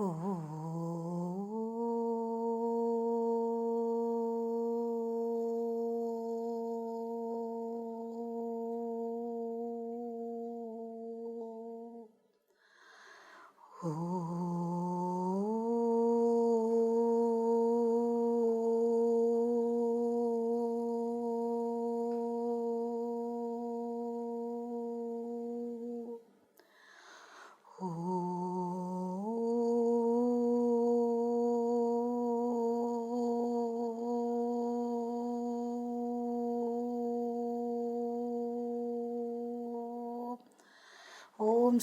ഓം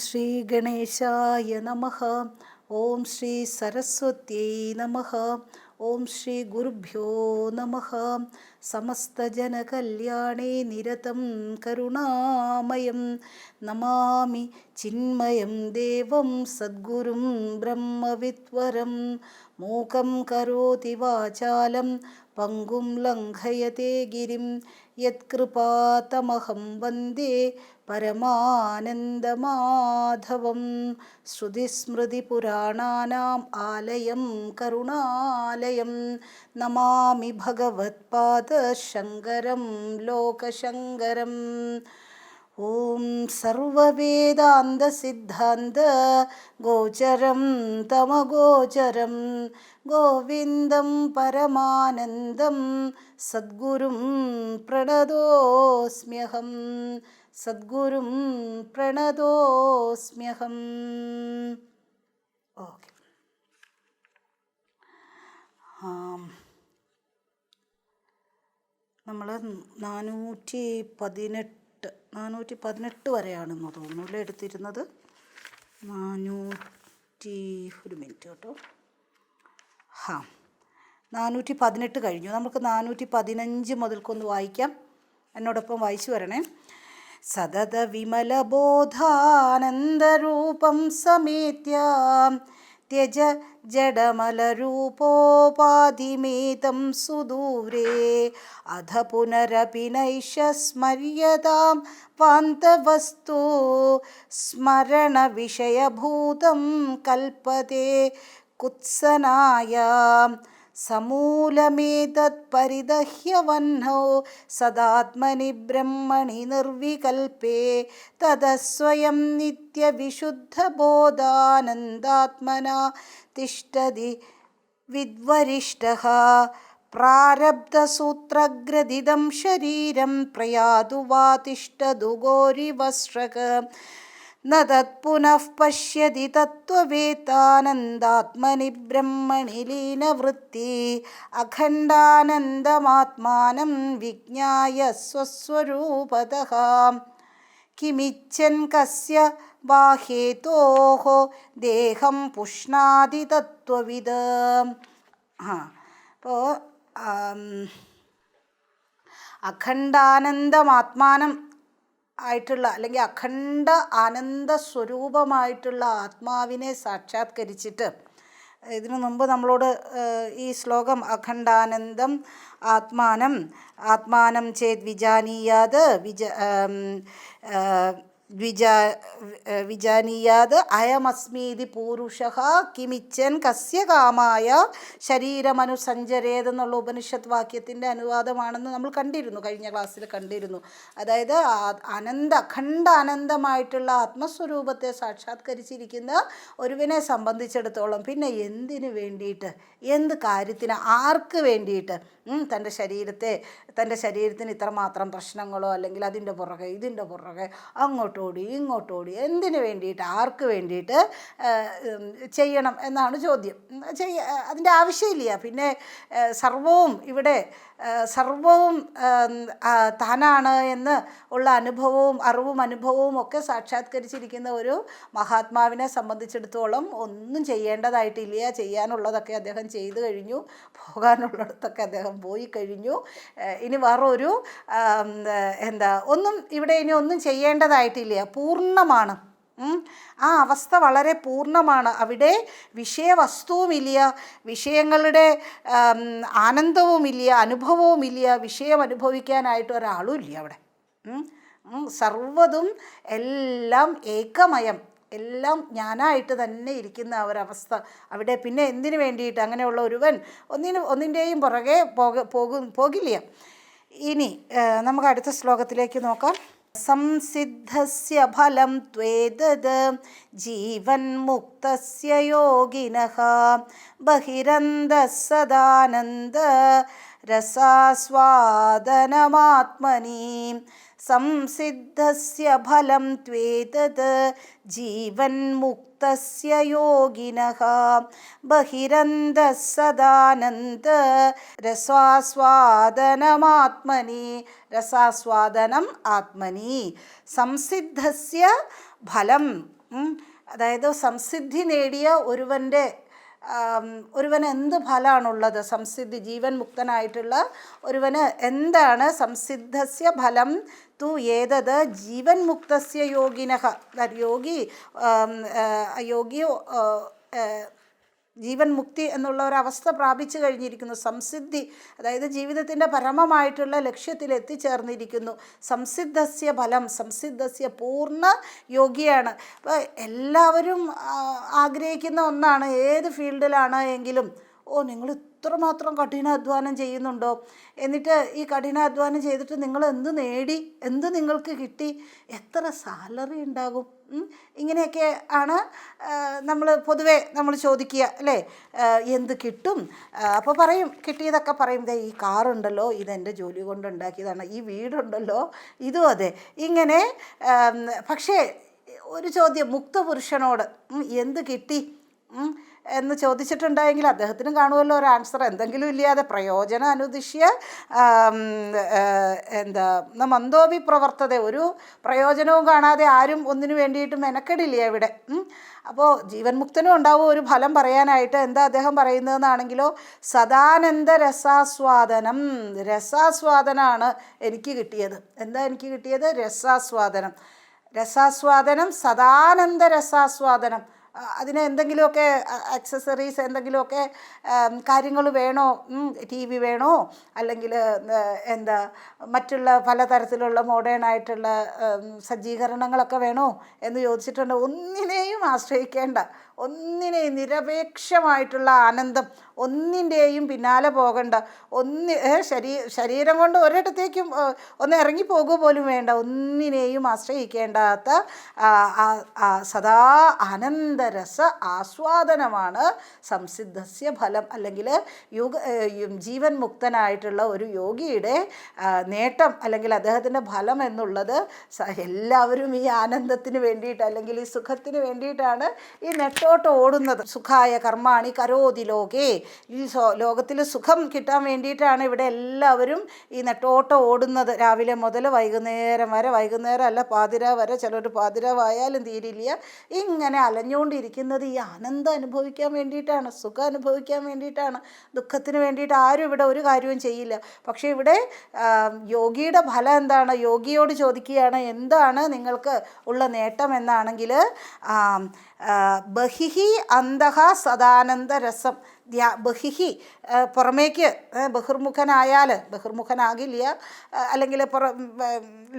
ശ്രീ ഗണേശായ നമഃ. ഓം ശ്രീ സരസ്വത്यै നമഃ. ഓം ശ്രീ ഗുരുഭ്യോ നമഃ. സമസ്തജനകല്യാണേ നിരതം കരുണാമയം നമാമി ചിന്മയം ദേവം സദ്ഗുരും ബ്രഹ്മവിദ്വരം. മൂകം കരോതി വാചാലം പങ്കും ലംഘയത്തെ ഗിരിം. യത്കൃപാതമഹം വന്ദേ പരമാനന്ദമാധവം. ശ്രുതിസ്മൃതിപുരാണാനാം ആലയം കരുണാലയം. നമാമി ഭഗവത്പാദശങ്കരം ലോകശങ്കരം. ഓം സർവവേദാന്തസിദ്ധാന്ത ഗോചരം തമഗോചരം ഗോവിന്ദം പരമാനന്ദം സദ്ഗുരും പ്രണതോസ്മ്യഹം. സദ്ഗുരും പ്രണതോസ്മ്യഹം. ഓക്കെ. നമ്മൾ 418 വരെയാണെന്ന് തോന്നുന്നു എടുത്തിരുന്നത്. 400 ഒരു മിനിറ്റ് കേട്ടോ. 418 കഴിഞ്ഞു. നമുക്ക് 415 മുതൽക്കൊന്ന് വായിക്കാം. എന്നോടൊപ്പം വായിച്ചു വരണേ. സതത വിമലബോധാനന്ദരൂപം സമേത്യ ത്യജ ജഡമലരൂപോപാധിമേതം സുദൂരേ അധ പുനരപി നൈഷ സ്മര്യതാം വാന്തവസ്തു സ്മരണവിഷയഭൂതം കൽപ്പതേ കുത്സനായ. സമൂലമേതത് പരിദഹ്യവഹ്നോ സദാത്മനി ബ്രഹ്മണി നിർവികൽപേ തദസ്വയം നിത്യവിശുദ്ധബോധാനന്ദാത്മനാ തിഷ്ഠതി വിദ്വരിഷ്ടഃ. പ്രാരബ്ധസൂത്രഗ്രഥിതം ശരീരം പ്രയാതു വാ തിഷ്ഠതു ഗോരിവസ്ത്രക. ന തത് പുനഃ പശ്യതി തത്വവേത്താനന്ദാത്മനി ബ്രഹ്മണി ലീനവൃത്തി. അഖണ്ഡാനന്ദമാത്മാനം വിജ്ഞായ സ്വസ്വരൂപതഃ. കിമിച്ഛൻ കസ്യ ബാഹ്യേതോഃ ദേഹം പുഷ്ണാതി തത്വവിദ്. അപ്പോൾ അഖണ്ഡാനന്ദമാത്മാനം ആയിട്ടുള്ള അല്ലെങ്കിൽ അഖണ്ഡ ആനന്ദ സ്വരൂപമായിട്ടുള്ള ആത്മാവിനെ സാക്ഷാത്കരിച്ചിട്ട്, ഇതിനു മുമ്പ് നമ്മളോട് ഈ ശ്ലോകം അഖണ്ഡാനന്ദം ആത്മാനം ചേത് വിജാനീയാത് വിജാനീയാത് അയമസ്മീതി പൂരുഷഃ കിമിച്ഛൻ കസ്യ കാമായ ശരീരമനുസഞ്ചരേത് എന്നുള്ള ഉപനിഷത്ത് വാക്യത്തിൻ്റെ അനുവാദമാണെന്ന് നമ്മൾ കണ്ടിരുന്നു, കഴിഞ്ഞ ക്ലാസ്സിൽ കണ്ടിരുന്നു. അതായത് അഖണ്ഡ ആനന്ദമായിട്ടുള്ള ആത്മസ്വരൂപത്തെ സാക്ഷാത്കരിച്ചിരിക്കുന്ന ഒരുവിനെ സംബന്ധിച്ചിടത്തോളം പിന്നെ എന്തിനു വേണ്ടിയിട്ട്, എന്ത് കാര്യത്തിന്, ആർക്ക് വേണ്ടിയിട്ട് തൻ്റെ ശരീരത്തിന് ഇത്രമാത്രം പ്രശ്നങ്ങളോ അല്ലെങ്കിൽ അതിൻ്റെ പുറകെ ഇതിൻ്റെ പുറകെ അങ്ങോട്ടോടി ഇങ്ങോട്ടോടി എന്തിനു വേണ്ടിയിട്ട്, ആർക്ക് വേണ്ടിയിട്ട് ചെയ്യണം എന്നാണ് ചോദ്യം. അതിൻ്റെ ആവശ്യമില്ല. പിന്നെ സർവവും താനാണ് എന്ന് ഉള്ള അറിവും അനുഭവവും ഒക്കെ സാക്ഷാത്കരിച്ചിരിക്കുന്ന ഒരു മഹാത്മാവിനെ സംബന്ധിച്ചിടത്തോളം ഒന്നും ചെയ്യേണ്ടതായിട്ടില്ല. ചെയ്യാനുള്ളതൊക്കെ അദ്ദേഹം ചെയ്തു കഴിഞ്ഞു, പോകാനുള്ളിടത്തൊക്കെ അദ്ദേഹം പോയി കഴിഞ്ഞു. ഇനി വേറൊരു ഒന്നും ഇവിടെ ഇനി ഒന്നും ചെയ്യേണ്ടതായിട്ടില്ല, പൂർണ്ണമാണ്. ആ അവസ്ഥ വളരെ പൂർണ്ണമാണ്. അവിടെ വിഷയവസ്തുവുമില്ല, വിഷയങ്ങളുടെ ആനന്ദവുമില്ല, അനുഭവവുമില്ല, വിഷയം അനുഭവിക്കാനായിട്ട് ഒരാളും ഇല്ല അവിടെ. സർവ്വതും എല്ലാം ഏകമയം, എല്ലാം ഞാനായിട്ട് തന്നെ ഇരിക്കുന്ന ആ ഒരവസ്ഥ അവിടെ. പിന്നെ എന്തിനു വേണ്ടിയിട്ട് അങ്ങനെയുള്ള ഒരുവൻ ഒന്നിൻ്റെയും പുറകെ പോകില്ല. ഇനി നമുക്ക് അടുത്ത ശ്ലോകത്തിലേക്ക് നോക്കാം. സംസിദ്ധസ്യ ഫലം ത്വേതത് ജീവൻ മുക്തസ്യ യോഗിനഃ ബഹിരന്തഃ സദാനന്ദ രസാസ്വാദനമാത്മനി. സംസിദ്ധസ്യ ഫലം ത്വേതത് ജീവൻ മുക്തസ്യ യോഗിനഃ ബഹിരന്തഃ സദാനന്ദ രസാസ്വാദനമാത്മനി. രസാസ്വാദനം ആത്മനി. സംസിദ്ധസ്യ ഫലം, അതായത് സംസിദ്ധി നേടിയ ഒരുവന് എന്ത് ഫലമാണുള്ളത്? സംസിദ്ധി, ജീവൻ മുക്തനായിട്ടുള്ള ഒരുവന് എന്താണ്? സംസിദ്ധസ്യ ഫലം തു ഏതത് ജീവൻ മുക്തസ്യ യോഗിനഃ. യോഗി ജീവൻ മുക്തി എന്നുള്ള ഒരവസ്ഥ പ്രാപിച്ചു കഴിഞ്ഞിരിക്കുന്നു. സംസിദ്ധി, അതായത് ജീവിതത്തിൻ്റെ പരമമായിട്ടുള്ള ലക്ഷ്യത്തിൽ എത്തിച്ചേർന്നിരിക്കുന്നു. സംസിദ്ധസ്യ ഫലം, സംസിദ്ധസ്യ പൂർണ്ണ യോഗിയാണ്. അപ്പോൾ എല്ലാവരും ആഗ്രഹിക്കുന്ന ഒന്നാണ്, ഏത് ഫീൽഡിലാണ് എങ്കിലും, നിങ്ങൾ ഇത്രമാത്രം കഠിനാധ്വാനം ചെയ്യുന്നുണ്ടോ? എന്നിട്ട് ഈ കഠിനാധ്വാനം ചെയ്തിട്ട് നിങ്ങൾ എന്ത് നേടി? എന്ത് നിങ്ങൾക്ക് കിട്ടി? എത്ര സാലറി ഉണ്ടാകും? ഇങ്ങനെയൊക്കെ ആണ് പൊതുവെ നമ്മൾ ചോദിക്കുക, അല്ലേ? എന്ത് കിട്ടും? അപ്പോൾ പറയും, കിട്ടിയതൊക്കെ പറയും, ഈ കാറുണ്ടല്ലോ, ഇതെൻ്റെ ജോലി കൊണ്ട് ഉണ്ടാക്കിയതാണ്, ഈ വീടുണ്ടല്ലോ, ഇതും അതെ. ഇങ്ങനെ പക്ഷേ ഒരു ചോദ്യം മുക്തപുരുഷനോട് എന്ത് കിട്ടി എന്ന് ചോദിച്ചിട്ടുണ്ടായെങ്കിൽ അദ്ദേഹത്തിനും കാണുമല്ലോ ഒരു ആൻസർ. എന്തെങ്കിലും ഇല്ലാതെ പ്രയോജനം അനുദിശ്യ മന്ദോപി പ്രവർത്തത, ഒരു പ്രയോജനവും കാണാതെ ആരും ഒന്നിനു വേണ്ടിയിട്ട് മെനക്കെടില്ല ഇവിടെ. അപ്പോൾ ജീവൻ മുക്തനും ഉണ്ടാവും ഒരു ഫലം പറയാനായിട്ട്. എന്താ അദ്ദേഹം പറയുന്നതെന്നാണെങ്കിലോ, സദാനന്ദ രസാസ്വാദനം. രസാസ്വാദനമാണ് എനിക്ക് കിട്ടിയത്. എന്താ എനിക്ക് കിട്ടിയത്? രസാസ്വാദനം. രസാസ്വാദനം, സദാനന്ദ രസാസ്വാദനം. അതിന് എന്തെങ്കിലുമൊക്കെ ആക്സസറീസ്, എന്തെങ്കിലുമൊക്കെ കാര്യങ്ങൾ വേണോ? ടി വി വേണോ? അല്ലെങ്കിൽ മറ്റുള്ള പലതരത്തിലുള്ള മോഡേൺ ആയിട്ടുള്ള സജ്ജീകരണങ്ങളൊക്കെ വേണോ എന്ന് ചോദിച്ചിട്ടുണ്ട്. ഒന്നിനെയും ആശ്രയിക്കേണ്ട, ഒന്നിനെയും നിരപേക്ഷമായിട്ടുള്ള ആനന്ദം, ഒന്നിൻ്റെയും പിന്നാലെ പോകണ്ട. ശരീരം കൊണ്ട് ഒരിടത്തേക്കും ഒന്ന് ഇറങ്ങിപ്പോകുക പോലും വേണ്ട. ഒന്നിനെയും ആശ്രയിക്കേണ്ടാത്ത സദാ ആനന്ദരസ ആസ്വാദനമാണ് സംസിദ്ധസ്യ ഫലം. അല്ലെങ്കിൽ ജീവൻ മുക്തനായിട്ടുള്ള ഒരു യോഗിയുടെ നേട്ടം, അല്ലെങ്കിൽ അദ്ദേഹത്തിൻ്റെ ഫലം എന്നുള്ളത് എല്ലാവരും ഈ ആനന്ദത്തിന് വേണ്ടിയിട്ട്, അല്ലെങ്കിൽ ഈ സുഖത്തിന് വേണ്ടിയിട്ടാണ് ഈ നെട്ടോട്ട് ഓടുന്നത്. സുഖായ കർമാണി കരോതി ലോകേ. ഈ ലോകത്തിൽ സുഖം കിട്ടാൻ വേണ്ടിയിട്ടാണ് ഇവിടെ എല്ലാവരും ഈ നെട്ടോട്ട് ഓടുന്നത്. രാവിലെ മുതൽ വൈകുന്നേരം വരെ, വൈകുന്നേരം അല്ല പാതിര വരെ, ചിലർ പാതിരാവായാലും തീരില്ല, ഇങ്ങനെ അലഞ്ഞുകൊണ്ടിരിക്കുന്നത് ഈ ആനന്ദം അനുഭവിക്കാൻ വേണ്ടിയിട്ടാണ്, സുഖം അനുഭവിക്കാൻ വേണ്ടിയിട്ടാണ്. ദുഃഖത്തിന് വേണ്ടിയിട്ട് ആരും ഇവിടെ ഒരു കാര്യവും ചെയ്യില്ല. പക്ഷേ ഇവിടെ യോഗിയുടെ ഫലം എന്താണ്? യോഗിയോട് ചോദിക്കുകയാണ്, എന്താണ് നിങ്ങൾക്ക് ഉള്ള നേട്ടം എന്നാണെങ്കിൽ, ബഹിഹി അന്തഹ സദാനന്ദ രസം. ബഹിഹി പുറമേക്ക് ബഹിർമുഖനാകില്ല, അല്ലെങ്കിൽ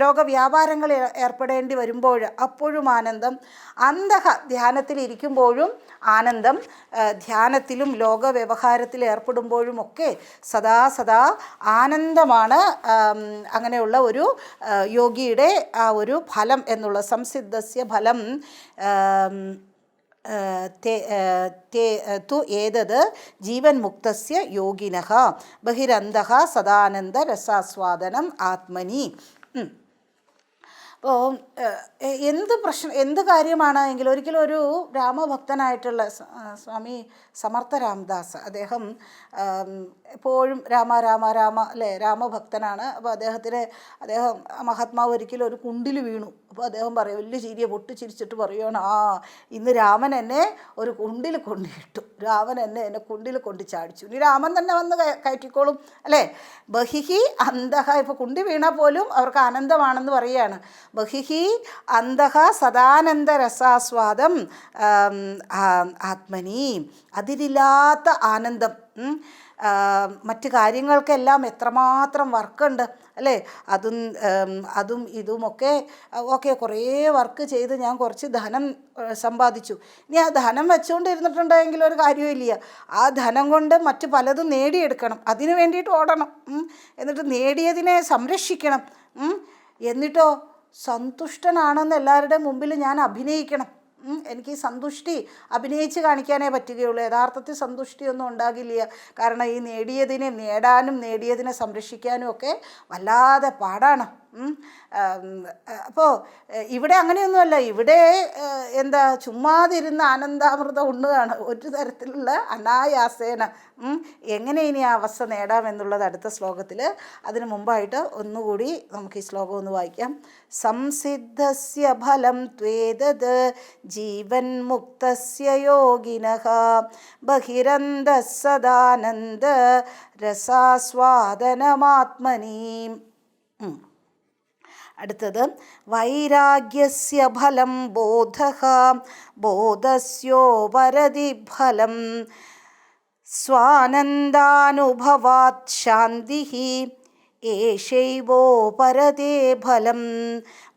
ലോകവ്യാപാരങ്ങളിൽ ഏർപ്പെടേണ്ടി വരുമ്പോൾ അപ്പോഴും ആനന്ദം. അന്തഹ ധ്യാനത്തിലിരിക്കുമ്പോഴും ആനന്ദം, ധ്യാനത്തിലും ലോക വ്യവഹാരത്തിൽ ഏർപ്പെടുമ്പോഴുമൊക്കെ സദാ ആനന്ദമാണ്. അങ്ങനെയുള്ള ഒരു യോഗിയുടെ ആ ഒരു ഫലം എന്നുള്ള സംസിദ്ധസ്യ ഫലം തു ഏതത് ജീവൻ മുക്തസ്യ യോഗിനഃ ബഹിരന്തഃ സദാനന്ദ രസാസ്വാദനം ആത്മനി. അപ്പോൾ എന്ത് കാര്യമാണ് എങ്കിലും, ഒരിക്കലും ഒരു രാമഭക്തനായിട്ടുള്ള സ്വാമി സമർത്ഥ രാമദാസ്, അദ്ദേഹം എപ്പോഴും രാമ അല്ലേ, രാമഭക്തനാണ്. അപ്പോൾ അദ്ദേഹം മഹാത്മാവ് ഒരിക്കലും ഒരു കുണ്ടിൽ വീണു. അപ്പോൾ അദ്ദേഹം പറയും, വലിയ ചിരിയെ പൊട്ടിച്ചിരിച്ചിട്ട് പറയുകയാണ്, ഇന്ന് രാമൻ എന്നെ ഒരു കുണ്ടിൽ കൊണ്ടിട്ടു, രാമൻ എന്നെ കുണ്ടിൽ കൊണ്ട് ചാടിച്ചു, ഇനി രാമൻ തന്നെ വന്ന് കയറ്റിക്കോളും, അല്ലേ? ബഹിഹി അന്തഹ. ഇപ്പോൾ കുണ്ടി വീണാൽ പോലും അവർക്ക് ആനന്ദമാണെന്ന് പറയുകയാണ്. ബഹിഹി അന്തഃ സദാനന്ദരസാസ്വാദം ആത്മനി, അതിരില്ലാത്ത ആനന്ദം. മറ്റ് കാര്യങ്ങൾക്കെല്ലാം എത്രമാത്രം വർക്കുണ്ട് അല്ലേ? അതും ഇതുമൊക്കെ കുറേ വർക്ക് ചെയ്ത് ഞാൻ കുറച്ച് ധനം സമ്പാദിച്ചു. ഇനി ആ ധനം വെച്ചുകൊണ്ടിരുന്നിട്ടുണ്ടെങ്കിൽ ഒരു കാര്യമില്ല. ആ ധനം കൊണ്ട് മറ്റ് പലതും നേടിയെടുക്കണം, അതിനു വേണ്ടിയിട്ട് ഓടണം. എന്നിട്ട് നേടിയതിനെ സംരക്ഷിക്കണം. എന്നിട്ടോ സന്തുഷ്ടനാണെന്ന് എല്ലാവരുടെയും മുമ്പിൽ ഞാൻ അഭിനയിക്കണം. എനിക്ക് ഈ സന്തുഷ്ടി അഭിനയിച്ച് കാണിക്കാനേ പറ്റുകയുള്ളൂ. യഥാർത്ഥത്തിൽ സന്തുഷ്ടിയൊന്നും ഉണ്ടാകില്ല. കാരണം ഈ നേടിയതിനെ നേടാനും നേടിയതിനെ സംരക്ഷിക്കാനും ഒക്കെ വല്ലാതെ പാടാണ്. അപ്പോൾ ഇവിടെ അങ്ങനെയൊന്നുമല്ല. ഇവിടെ ചുമ്മാതിരുന്ന് ആനന്ദാമൃതം ഉണ്ണുകയാണ്, ഒരു തരത്തിലുള്ള അനായാസേന. എങ്ങനെ ഇനി ആ അവസ്ഥ നേടാമെന്നുള്ളത് അടുത്ത ശ്ലോകത്തിൽ. അതിനു മുമ്പായിട്ട് ഒന്നുകൂടി നമുക്ക് ഈ ശ്ലോകം ഒന്ന് വായിക്കാം. സംസിദ്ധസ്യ ഫലം ത്വേതത് ജീവൻ മുക്തസ്യ യോഗിനഃ ബഹിരന്തഃ സദാനന്ദ രസാസ്വാദനമാത്മനി. അടുത്തത് വൈരാഗ്യസ്യ ഫലം ബോധഃ ബോധസ്യോപരതി ഫലം സ്വാനന്ദാനുഭവാത് ശാന്തിഃ ഏഷൈവോപരതേ ഫലം.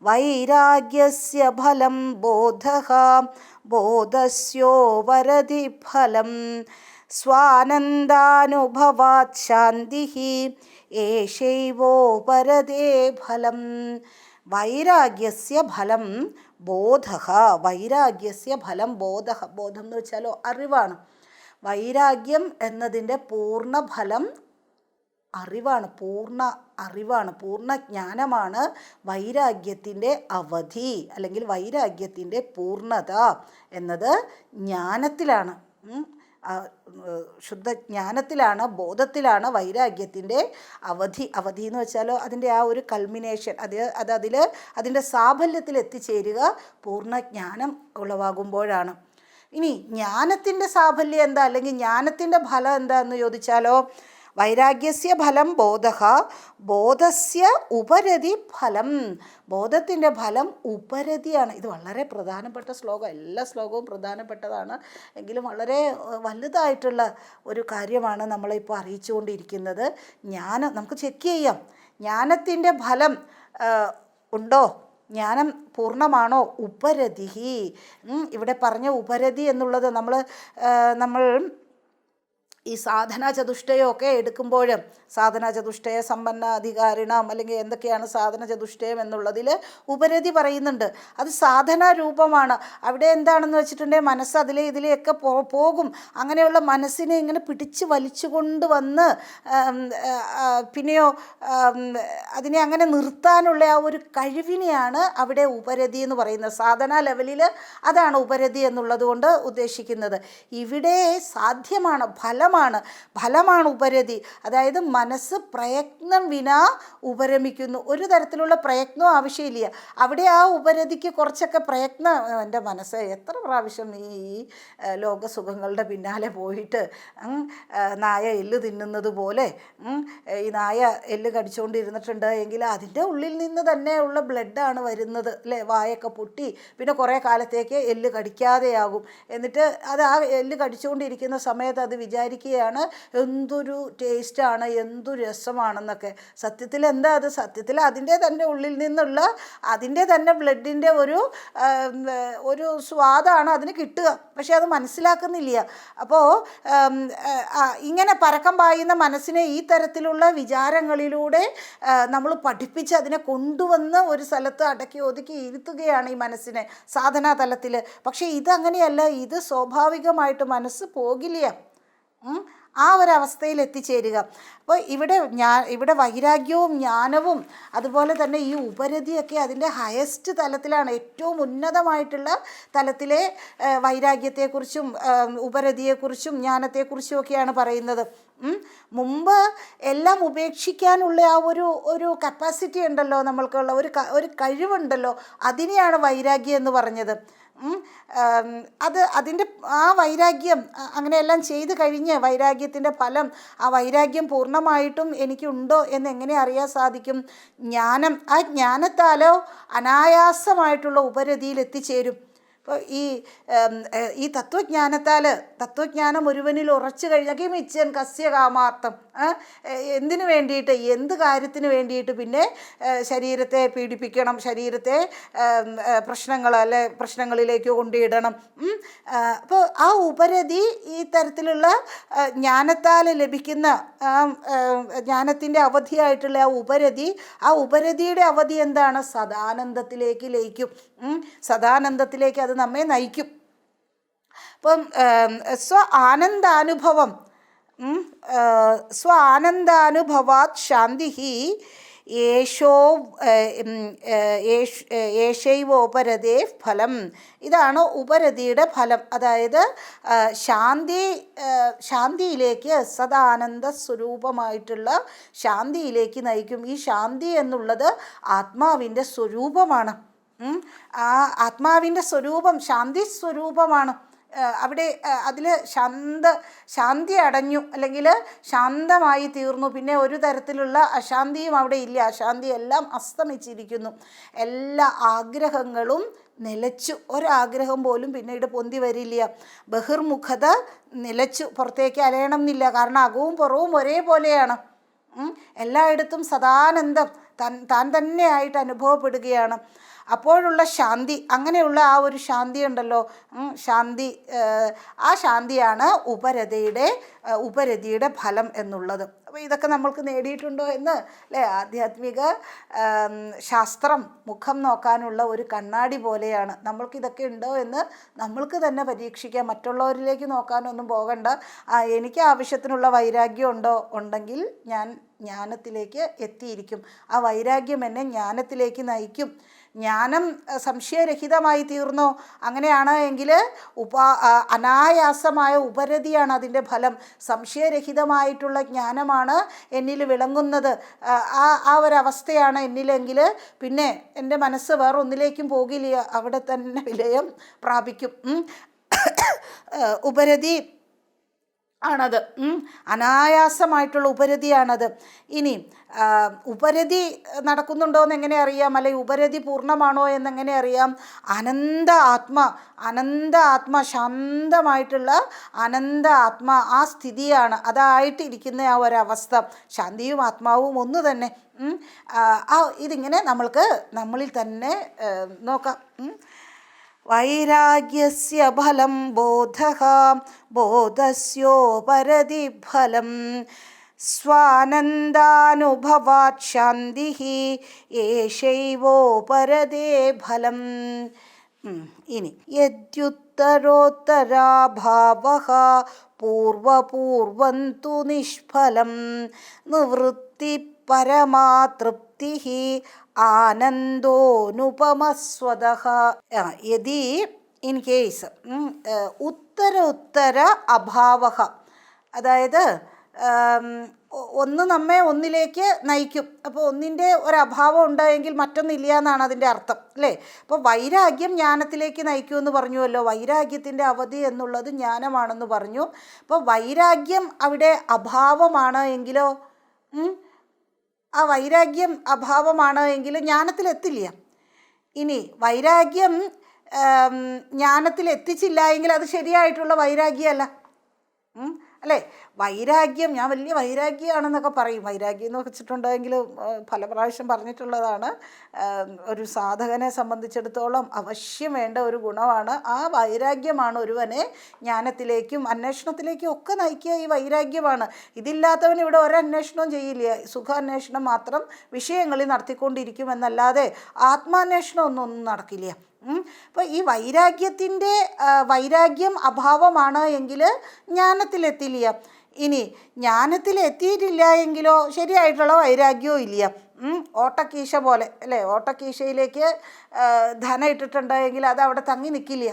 വൈരാഗ്യസ്യ ഫലം ബോധഃ ബോധസ്യോപരതി ഫലം സ്വാനന്ദാനുഭവാത് ശാന്തിഃ ഏഷൈവോപരതേ ഫലം. വൈരാഗ്യസ്യ ഫലം ബോധഃ. വൈരാഗ്യസ്യ ഫലം ബോധഃ. ബോധം എന്ന് വെച്ചാലോ അറിവാണ്. വൈരാഗ്യം എന്നതിൻ്റെ പൂർണ്ണ ഫലം അറിവാണ്, പൂർണ്ണ അറിവാണ്, പൂർണ്ണ ജ്ഞാനമാണ് വൈരാഗ്യത്തിൻ്റെ അവധി, അല്ലെങ്കിൽ വൈരാഗ്യത്തിൻ്റെ പൂർണ്ണത എന്നത് ജ്ഞാനത്തിലാണ്. ശുദ്ധ ജ്ഞാനത്തിലാണ്, ബോധത്തിലാണ് വൈരാഗ്യത്തിൻ്റെ അവധി. അവധി എന്ന് വെച്ചാലോ അതിൻ്റെ ആ ഒരു കൾമിനേഷൻ, അതിൻ്റെ സാഫല്യത്തിൽ എത്തിച്ചേരുക പൂർണ്ണജ്ഞാനം ഉളവാകുമ്പോഴാണ്. ഇനി ജ്ഞാനത്തിൻ്റെ സാഫല്യം എന്താ, അല്ലെങ്കിൽ ജ്ഞാനത്തിൻ്റെ ഫലം എന്താ എന്ന് ചോദിച്ചാലോ, വൈരാഗ്യസ്യ ഫലം ബോധഃ ബോധസ്യ ഉപരതി ഫലം. ബോധത്തിൻ്റെ ഫലം ഉപരതിയാണ്. ഇത് വളരെ പ്രധാനപ്പെട്ട ശ്ലോകം. എല്ലാ ശ്ലോകവും പ്രധാനപ്പെട്ടതാണ്, എങ്കിലും വളരെ വലുതായിട്ടുള്ള ഒരു കാര്യമാണ് നമ്മളിപ്പോൾ അറിയിച്ചുകൊണ്ടിരിക്കുന്നത്. നമുക്ക് ചെക്ക് ചെയ്യാം, ജ്ഞാനത്തിൻ്റെ ഫലം ഉണ്ടോ, ജ്ഞാനം പൂർണ്ണമാണോ? ഉപരതി. ഇവിടെ പറഞ്ഞ ഉപരതി എന്നുള്ളത് നമ്മൾ ഈ സാധനാ ചതുഷ്ടയമൊക്കെ എടുക്കുമ്പോൾ സാധനാ ചതുഷ്ടയ സമ്പന്ന അധികാരിണം അല്ലെങ്കിൽ എന്തൊക്കെയാണ് സാധന ചതുഷ്ടയം എന്നുള്ളതിൽ ഉപരതി പറയുന്നുണ്ട്. അത് സാധനാ രൂപമാണ്. അവിടെ എന്താണെന്ന് വെച്ചിട്ടുണ്ടെങ്കിൽ മനസ്സ് ഇതിലെയൊക്കെ പോകും. അങ്ങനെയുള്ള മനസ്സിനെ ഇങ്ങനെ പിടിച്ച് വലിച്ചു കൊണ്ട് വന്ന് പിന്നെയോ അതിനെ അങ്ങനെ നിർത്താനുള്ള ആ ഒരു കഴിവിനെയാണ് അവിടെ ഉപരതി എന്ന് പറയുന്നത്. സാധനാ ലെവലിൽ അതാണ് ഉപരതി എന്നുള്ളത് കൊണ്ട് ഉദ്ദേശിക്കുന്നത്. ഇവിടെ സാധ്യമാണ്, ഫലമാണ് ഉപരതി. അതായത് മനസ്സ് പ്രയത്നം വിനാ ഉപരമിക്കുന്നു. ഒരു തരത്തിലുള്ള പ്രയത്നവും ആവശ്യമില്ല. അവിടെ ആ ഉപരതിക്ക് കുറച്ചൊക്കെ പ്രയത്നം. എൻ്റെ മനസ്സ് എത്ര പ്രാവശ്യം ഈ ലോകസുഖങ്ങളുടെ പിന്നാലെ പോയിട്ട് നായ എല്ല് തിന്നുന്നത് പോലെ ഈ നായ എല്ല് കടിച്ചുകൊണ്ടിരുന്നിട്ടുണ്ട് എങ്കിൽ അതിൻ്റെ ഉള്ളിൽ നിന്ന് തന്നെയുള്ള ബ്ലഡാണ് വരുന്നത് അല്ലേ? വായൊക്കെ പൊട്ടി പിന്നെ കുറേ കാലത്തേക്ക് എല്ല് കടിക്കാതെയാകും. എന്നിട്ട് അത് ആ എല്ല് കടിച്ചുകൊണ്ടിരിക്കുന്ന സമയത്ത് അത് വിചാരിക്കുകയാണ് എന്തൊരു ടേസ്റ്റാണ്, എന്തു രസമാണെന്നൊക്കെ. സത്യത്തിൽ എന്താ അത്? സത്യത്തിൽ അതിൻ്റെ തന്നെ ഉള്ളിൽ നിന്നുള്ള അതിൻ്റെ തന്നെ ബ്ലഡിൻ്റെ ഒരു സ്വാദാണ് അതിന് കിട്ടുക. പക്ഷെ അത് മനസ്സിലാക്കുന്നില്ല. അപ്പോൾ ഇങ്ങനെ പരക്കം പായുന്ന മനസ്സിനെ ഈ തരത്തിലുള്ള വിചാരങ്ങളിലൂടെ നമ്മൾ പഠിപ്പിച്ച് അതിനെ കൊണ്ടുവന്ന് ഒരു സ്ഥലത്ത് അടക്കി ഒതുക്കി ഇരുത്തുകയാണ് ഈ മനസ്സിനെ സാധനാ തലത്തിൽ. പക്ഷേ ഇതങ്ങനെയല്ല. ഇത് സ്വാഭാവികമായിട്ട് മനസ്സ് പോകില്ല, ആ ഒരവസ്ഥയിൽ എത്തിച്ചേരുക. അപ്പോൾ ഇവിടെ വൈരാഗ്യവും ജ്ഞാനവും അതുപോലെ തന്നെ ഈ ഉപരതിയൊക്കെ അതിൻ്റെ ഹയസ്റ്റ് തലത്തിലാണ്. ഏറ്റവും ഉന്നതമായിട്ടുള്ള തലത്തിലെ വൈരാഗ്യത്തെക്കുറിച്ചും ഉപരതിയെക്കുറിച്ചും ജ്ഞാനത്തെക്കുറിച്ചും ഒക്കെയാണ് പറയുന്നത്. മുമ്പ് എല്ലാം ഉപേക്ഷിക്കാനുള്ള ആ ഒരു കപ്പാസിറ്റി ഉണ്ടല്ലോ, നമ്മൾക്കുള്ള ഒരു കഴിവുണ്ടല്ലോ, അതിനെയാണ് വൈരാഗ്യം എന്ന് പറഞ്ഞത്. അതിൻ്റെ ആ വൈരാഗ്യം അങ്ങനെയെല്ലാം ചെയ്ത് കഴിഞ്ഞ് വൈരാഗ്യത്തിൻ്റെ ഫലം, ആ വൈരാഗ്യം പൂർണ്ണമായിട്ടും എനിക്കുണ്ടോ എന്ന് എങ്ങനെ അറിയാൻ സാധിക്കും? ജ്ഞാനം, ആ ജ്ഞാനത്താലോ അനായാസമായിട്ടുള്ള ഉപരതിയിൽ എത്തിച്ചേരും. ഇപ്പോൾ ഈ തത്വജ്ഞാനം ഒരുവനിൽ ഉറച്ചു കഴിഞ്ഞാൽ കിമിച്ചൻ കസ്യ കാമാർത്ഥം, എന്തിനു വേണ്ടിയിട്ട്, എന്ത് കാര്യത്തിന് വേണ്ടിയിട്ട് പിന്നെ ശരീരത്തെ പീഡിപ്പിക്കണം, ശരീരത്തെ പ്രശ്നങ്ങളിലേക്ക് കൊണ്ടിടണം. അപ്പോൾ ആ ഉപരതി, ഈ തരത്തിലുള്ള ജ്ഞാനത്താൽ ലഭിക്കുന്ന ജ്ഞാനത്തിൻ്റെ അവധിയായിട്ടുള്ള ആ ഉപരതിയുടെ അവധി എന്താണ്? സദാനന്ദത്തിലേക്ക് ലയിക്കും. സദാനന്ദത്തിലേക്ക് അത് നമ്മെ നയിക്കും. അപ്പം സ്വാനന്ദാനുഭവാത് ശാന്തി യേശൈവോപരതേ ഫലം. ഇതാണ് ഉപരതിയുടെ ഫലം. അതായത് ശാന്തിയിലേക്ക്, സദാനന്ദ സ്വരൂപമായിട്ടുള്ള ശാന്തിയിലേക്ക് നയിക്കും. ഈ ശാന്തി എന്നുള്ളത് ആത്മാവിൻ്റെ സ്വരൂപമാണ്. ആ ആത്മാവിൻ്റെ സ്വരൂപം ശാന്തി സ്വരൂപമാണ്. അവിടെ അതിൽ ശാന്തി അടഞ്ഞു, അല്ലെങ്കിൽ ശാന്തമായി തീർന്നു. പിന്നെ ഒരു തരത്തിലുള്ള അശാന്തിയും അവിടെ ഇല്ല. അശാന്തി എല്ലാം അസ്തമിച്ചിരിക്കുന്നു. എല്ലാ ആഗ്രഹങ്ങളും നിലച്ചു. ഒരാഗ്രഹം പോലും പിന്നീട് പൊന്തി വരില്ല. ബഹിർമുഖത നിലച്ചു, പുറത്തേക്ക് അലയണം എന്നില്ല. കാരണം അകവും പുറവും ഒരേപോലെയാണ്. എല്ലായിടത്തും സദാനന്ദം താൻ തന്നെയായിട്ട് അനുഭവപ്പെടുകയാണ്. അപ്പോഴുള്ള ശാന്തി, അങ്ങനെയുള്ള ആ ഒരു ശാന്തി ഉണ്ടല്ലോ, ആ ശാന്തിയാണ് ഉപരതിയുടെ ഫലം എന്നുള്ളത്. അപ്പോൾ ഇതൊക്കെ നമ്മൾക്ക് നേടിയിട്ടുണ്ടോ എന്ന് അല്ലേ? ആധ്യാത്മിക ശാസ്ത്രം മുഖം നോക്കാനുള്ള ഒരു കണ്ണാടി പോലെയാണ്. നമ്മൾക്കിതൊക്കെ ഉണ്ടോ എന്ന് നമ്മൾക്ക് തന്നെ പരീക്ഷിക്കാം. മറ്റുള്ളവരിലേക്ക് നോക്കാനൊന്നും പോകണ്ട. എനിക്ക് ആവശ്യത്തിനുള്ള വൈരാഗ്യം ഉണ്ടെങ്കിൽ ഞാൻ ജ്ഞാനത്തിലേക്ക് എത്തിയിരിക്കും. ആ വൈരാഗ്യം എന്നെ ജ്ഞാനത്തിലേക്ക് നയിക്കും. ജ്ഞാനം സംശയരഹിതമായി തീർന്നോ? അങ്ങനെയാണ് എങ്കിൽ അനായാസമായ ഉപരതിയാണ് അതിൻ്റെ ഫലം. സംശയരഹിതമായിട്ടുള്ള ജ്ഞാനമാണ് എന്നിൽ വിളങ്ങുന്നത്. ആ ഒരവസ്ഥയാണ് എന്നിലെങ്കിൽ പിന്നെ എൻ്റെ മനസ്സ് വേറൊന്നിലേക്കും പോകില്ല, അവിടെ തന്നെ വിലയം പ്രാപിക്കും. ഉപരതി ആണത്, അനായാസമായിട്ടുള്ള ഉപരതിയാണത്. ഇനി ഉപരതി നടക്കുന്നുണ്ടോ എന്ന് എങ്ങനെ അറിയാം? അല്ലെങ്കിൽ ഉപരതി പൂർണ്ണമാണോ എന്നെങ്ങനെ അറിയാം? അനന്ത ആത്മ ശാന്തമായിട്ടുള്ള അനന്ത ആത്മ, ആ സ്ഥിതിയാണ്, അതായിട്ടിരിക്കുന്ന ആ ഒരവസ്ഥ. ശാന്തിയും ആത്മാവും ഒന്ന് തന്നെ. ഇതിങ്ങനെ നമ്മളിൽ തന്നെ നോക്കാം. വൈരാഗ്യസ്യ ഫലം ബോധസ്യോപരതി ഫലം സ്വാനന്ദാനുഭവാത് ശാന്തി യേശൈവോപരതേ ഫലം. ഇനി യദ്യുത്തരോത്തരാഭാവഃ പൂർവപൂർവം തു നിഷ്ഫലം നിവൃത്തി പരമാതൃപ്തി ആനന്ദോനുപമസ്വതഃ. യദി ഇൻ കേസ് ഉത്തര അഭാവഃ, അതായത് ഒന്ന് നമ്മെ ഒന്നിലേക്ക് നയിക്കും. അപ്പോൾ ഒന്നിൻ്റെ ഒരഭാവം ഉണ്ടായെങ്കിൽ മറ്റൊന്നില്ല എന്നാണ് അതിൻ്റെ അർത്ഥം, അല്ലേ? അപ്പോൾ വൈരാഗ്യം ജ്ഞാനത്തിലേക്ക് നയിക്കുമെന്ന് പറഞ്ഞുവല്ലോ. വൈരാഗ്യത്തിൻ്റെ അവധി എന്നുള്ളത് ജ്ഞാനമാണെന്ന് പറഞ്ഞു. അപ്പോൾ വൈരാഗ്യം അവിടെ അഭാവമാണ് എങ്കിലോ, ആ വൈരാഗ്യം അഭാവമാണ് എങ്കിൽ ജ്ഞാനത്തിലെത്തില്ല. ഇനി വൈരാഗ്യം ജ്ഞാനത്തിലെത്തിച്ചില്ല എങ്കിൽ അത് ശരിയായിട്ടുള്ള വൈരാഗ്യമല്ല, അല്ലേ? വൈരാഗ്യം, ഞാൻ വലിയ വൈരാഗ്യമാണെന്നൊക്കെ പറയും. വൈരാഗ്യം എന്ന് വെച്ചിട്ടുണ്ടെങ്കിൽ പല പ്രാവശ്യം പറഞ്ഞിട്ടുള്ളതാണ്. ഒരു സാധകനെ സംബന്ധിച്ചിടത്തോളം അവശ്യം വേണ്ട ഒരു ഗുണമാണ്. ആ വൈരാഗ്യമാണ് ഒരുവനെ ജ്ഞാനത്തിലേക്കും അന്വേഷണത്തിലേക്കും ഒക്കെ നയിക്കുക. ഈ വൈരാഗ്യമാണ്. ഇതില്ലാത്തവൻ ഇവിടെ ഒരന്വേഷണവും ചെയ്യില്ല. സുഖാന്വേഷണം മാത്രം വിഷയങ്ങളിൽ നടത്തിക്കൊണ്ടിരിക്കുമെന്നല്ലാതെ ആത്മാന്വേഷണം ഒന്നും നടക്കില്ല. അപ്പോൾ ഈ വൈരാഗ്യം അഭാവമാണ് എങ്കിൽ ജ്ഞാനത്തിലെത്തില്ല. ഇനി ജ്ഞാനത്തിലെത്തിയിട്ടില്ല എങ്കിലോ ശരിയായിട്ടുള്ള വൈരാഗ്യവും ഇല്ല. ഓട്ടക്കീശ പോലെ, അല്ലേ? ഓട്ടക്കീശയിലേക്ക് ധനം ഇട്ടിട്ടുണ്ടെങ്കിൽ അത് അവിടെ തങ്ങി നിൽക്കില്ല.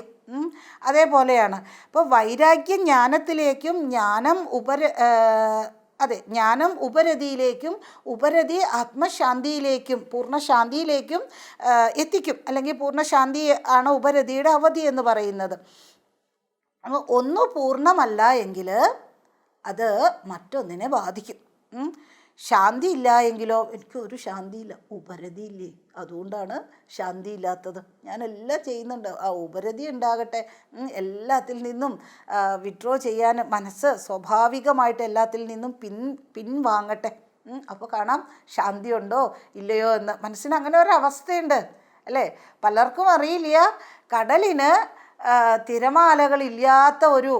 അതേപോലെയാണ്. അപ്പോൾ വൈരാഗ്യം ജ്ഞാനത്തിലേക്കും ജ്ഞാനം അതെ, ജ്ഞാനം ഉപരതിയിലേക്കും ഉപരതി ആത്മശാന്തിയിലേക്കും പൂർണ്ണശാന്തിയിലേക്കും എത്തിക്കും. അല്ലെങ്കിൽ പൂർണ്ണശാന്തി ആണ് ഉപരതിയുടെ അവധി എന്ന് പറയുന്നത്. അപ്പോൾ ഒന്ന് പൂർണ്ണമല്ല എങ്കിൽ അത് മറ്റൊന്നിനെ ബാധിക്കും. ശാന്തി ഇല്ല എങ്കിലോ, എനിക്ക് ഒരു ശാന്തിയില്ല, ഉപരതിയില്ലേ, അതുകൊണ്ടാണ് ശാന്തി ഇല്ലാത്തത്. ഞാനെല്ലാം ചെയ്യുന്നുണ്ട്, ആ ഉപരതി ഉണ്ടാകട്ടെ, എല്ലാത്തിൽ നിന്നും വിഡ്രോ ചെയ്യാൻ മനസ്സ് സ്വാഭാവികമായിട്ട് എല്ലാത്തിൽ നിന്നും പിൻവാങ്ങട്ടെ. അപ്പോൾ കാണാം ശാന്തി ഉണ്ടോ ഇല്ലയോ എന്ന്. മനസ്സിന് അങ്ങനെ ഒരു അവസ്ഥയുണ്ട് അല്ലേ. പലർക്കും അറിയില്ല, കടലിന് തിരമാലകളില്ലാത്ത ഒരു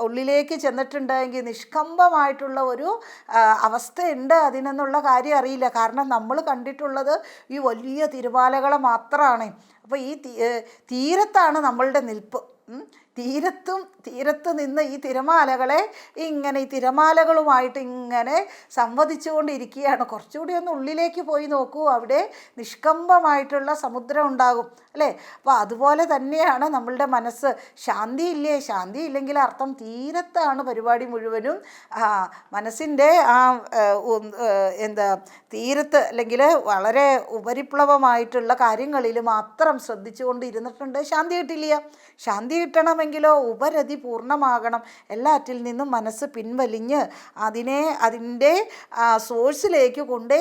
ഉള്ളിലേക്ക് ചെന്നിട്ടുണ്ടെങ്കിൽ നിഷ്കമ്പമായിട്ടുള്ള ഒരു അവസ്ഥയുണ്ട് അതിനെന്നുള്ള കാര്യം അറിയില്ല. കാരണം നമ്മൾ കണ്ടിട്ടുള്ളത് ഈ വലിയ തിരമാലകളെ മാത്രമാണ്. അപ്പോൾ ഈ തീരത്താണ് നമ്മളുടെ നിൽപ്പ്. തീരത്ത് നിന്ന് ഈ തിരമാലകളെ ഇങ്ങനെ ഈ തിരമാലകളുമായിട്ട് ഇങ്ങനെ സംവദിച്ചു കൊണ്ടിരിക്കുകയാണ്. കുറച്ചുകൂടി ഒന്ന് ഉള്ളിലേക്ക് പോയി നോക്കൂ, അവിടെ നിഷ്കമ്പമായിട്ടുള്ള സമുദ്രം ഉണ്ടാകും അല്ലേ. അപ്പോൾ അതുപോലെ തന്നെയാണ് നമ്മളുടെ മനസ്സ്. ശാന്തിയില്ലേ, ശാന്തി ഇല്ലെങ്കിൽ അർത്ഥം തീരത്താണ് പരിപാടി മുഴുവനും. മനസ്സിൻ്റെ തീരത്ത് അല്ലെങ്കിൽ വളരെ ഉപരിപ്ലവമായിട്ടുള്ള കാര്യങ്ങളിൽ മാത്രം ശ്രദ്ധിച്ചുകൊണ്ട് ഇരുന്നിട്ടുണ്ട്, ശാന്തി കിട്ടില്ല. ശാന്തി കിട്ടണമെങ്കിലോ ഉപരതി പൂർണ്ണമാകണം. എല്ലാറ്റിൽ നിന്നും മനസ്സ് പിൻവലിഞ്ഞ് അതിൻ്റെ സോഴ്സിലേക്ക് കൊണ്ടേ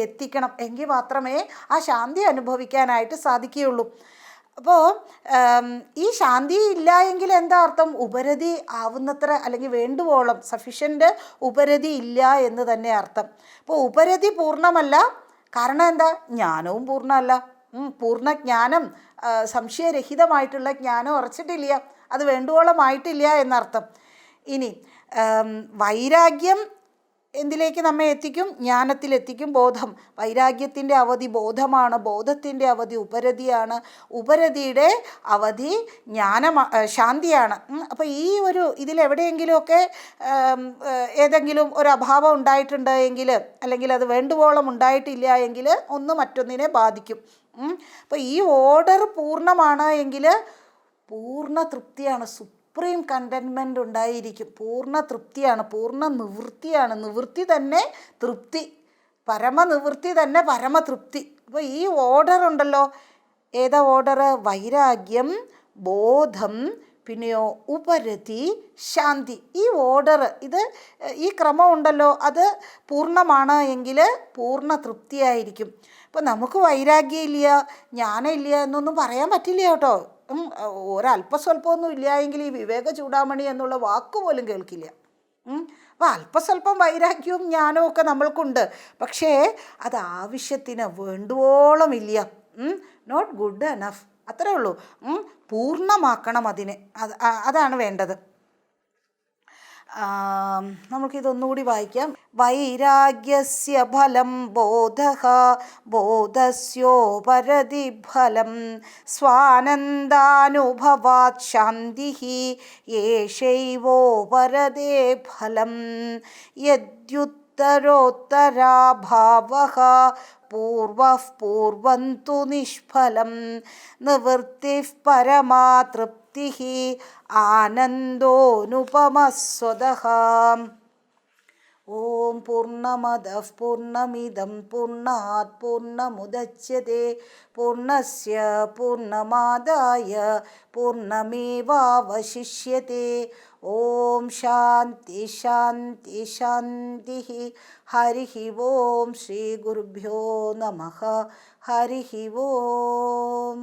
എത്തിക്കണം. എങ്കിൽ മാത്രമേ ആ ശാന്തി അനുഭവിക്കാനായിട്ട് സാധിക്കുകയുള്ളൂ. അപ്പോൾ ഈ ശാന്തി ഇല്ല എങ്കിൽ എന്താ അർത്ഥം? ഉപരതി ആവുന്നത്ര അല്ലെങ്കിൽ വേണ്ടുവോളം സഫിഷ്യൻ്റ് ഉപരതി ഇല്ല എന്ന് തന്നെ അർത്ഥം. അപ്പോൾ ഉപരതി പൂർണ്ണമല്ല, കാരണം എന്താ? ജ്ഞാനവും പൂർണ്ണമല്ല. പൂർണ്ണജ്ഞാനം, സംശയരഹിതമായിട്ടുള്ള ജ്ഞാനം ഉറച്ചിട്ടില്ല, അത് വേണ്ടുവോളമായിട്ടില്ല എന്നർത്ഥം. ഇനി വൈരാഗ്യം എന്തിലേക്ക് നമ്മെ എത്തിക്കും? ജ്ഞാനത്തിലെത്തിക്കും. ബോധം, വൈരാഗ്യത്തിൻ്റെ അവധി ബോധമാണ്, ബോധത്തിൻ്റെ അവധി ഉപരതിയാണ്, ഉപരതിയുടെ അവധി ശാന്തിയാണ്. അപ്പോൾ ഈ ഒരു ഇതിലെവിടെയെങ്കിലുമൊക്കെ ഏതെങ്കിലും ഒരു അഭാവം ഉണ്ടായിട്ടുണ്ട് എങ്കിൽ, അല്ലെങ്കിൽ അത് വേണ്ടുവോളം ഉണ്ടായിട്ടില്ല എങ്കിൽ ഒന്ന് മറ്റൊന്നിനെ ബാധിക്കും. അപ്പോൾ ഈ ഓർഡർ പൂർണ്ണമാണ് എങ്കിൽ പൂർണ്ണ തൃപ്തിയാണ്, സുപ്രീം കണ്ടൻമെൻ്റ് ഉണ്ടായിരിക്കും. പൂർണ്ണ തൃപ്തിയാണ്, പൂർണ്ണ നിവൃത്തിയാണ്. നിവൃത്തി തന്നെ തൃപ്തി, പരമനിവൃത്തി തന്നെ പരമതൃപ്തി. അപ്പോൾ ഈ ഓർഡർ ഉണ്ടല്ലോ, ഏതാ ഓർഡർ? വൈരാഗ്യം, ബോധം, പിന്നെയോ ഉപരതി, ശാന്തി. ഈ ഓർഡർ, ഈ ക്രമം ഉണ്ടല്ലോ, അത് പൂർണ്ണമാണ് എങ്കിൽ പൂർണ്ണ തൃപ്തിയായിരിക്കും. അപ്പോൾ നമുക്ക് വൈരാഗ്യം ഇല്ല, ജ്ഞാനം ഇല്ല എന്നൊന്നും പറയാൻ പറ്റില്ല കേട്ടോ. ഒരല്പസ്വല്പമൊന്നും ഇല്ല എങ്കിൽ ഈ വിവേക ചൂടാമണി എന്നുള്ള വാക്ക് പോലും കേൾക്കില്ല. അപ്പോൾ അല്പസ്വല്പം വൈരാഗ്യവും ജ്ഞാനവും ഒക്കെ നമ്മൾക്കുണ്ട്, പക്ഷേ അത് ആവശ്യത്തിന് വേണ്ടുവോളം ഇല്ല. നോട്ട് ഗുഡ് എനഫ്, അത്രേ ഉള്ളൂ. പൂർണ്ണമാക്കണം അതിനെ, അതാണ് വേണ്ടത്. നമുക്കിതൊന്നുകൂടി വായിക്കാം. വൈരാഗ്യസ്യ ഫലം ബോധഃ, ബോധസ്യോപരതി ഫലം, സ്വാനന്ദാനുഭവാത് ശാന്തിഃ, യേശൈവോപരതേ ഫലം. യദ്യുത്തരോത്തരാഭാവഃ പൂർവഃ പൂർവന്തു നിഷ്ഫലം, നിവൃത്തിഃ പരമാ തൃപ്തിഃ, ആനന്ദോനുപമസ്വതഃ. ഓം പൂർണ്ണമദഃ പൂർണ്ണമിദം പൂർണ്ണാത് പൂർണ്ണമുദച്യത്തെ പൂർണ്ണസ്യ പൂർണ്ണമാദായ പൂർണ്ണമേവാവശിഷ്യത്തെ. ഓം ശാന്തി ശാന്തി ശാന്തി. ഹരി ഓം. ശ്രീ ഗുരുഭ്യോ നമഃ. ഹരി ഓം.